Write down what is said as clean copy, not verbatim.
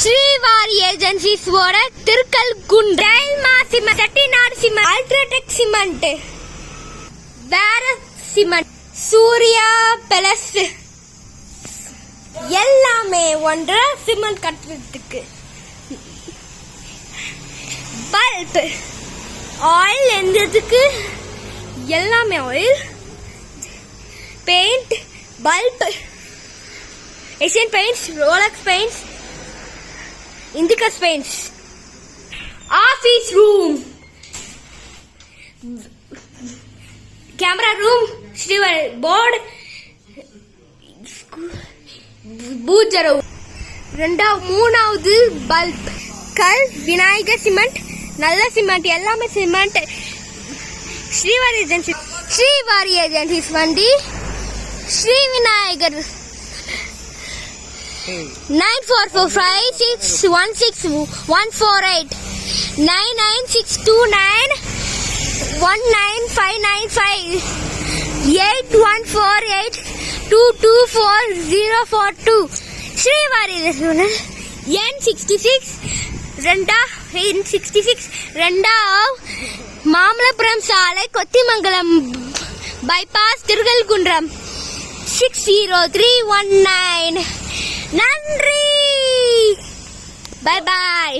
ஸ்ரீவாரி ஏஜென்சிஸோட Thirukkalkundram cement, Chettinad cement, UltraTech cement, வேற cement, Surya பெலஸ் எல்லாமே ஒன்றா சிமெண்ட் கட்டுறதுக்கு. பல்ப் ஆயில் எந்ததுக்கு எல்லாமே oil, paint, bulb, Asian paints, Rolex paints, இண்டிகஸ் paints. Office room, camera room, Srivari board, பூஜரவு. மூணாவது பல்ப், கல், விநாயகர் சிமெண்ட், நல்ல சிமெண்ட், எல்லாமே cement. Srivari agency, Srivari agencies வண்டி ஸ்ரீ விநாயகர் 9445616148 996291955 8148224042. ஸ்ரீவாரி N66 மாமல்லபுரம் சாலை, கொத்திமங்கலம் பைபாஸ், திருக்கல்குன்றம் 60319. நன்றி, பை பாய்.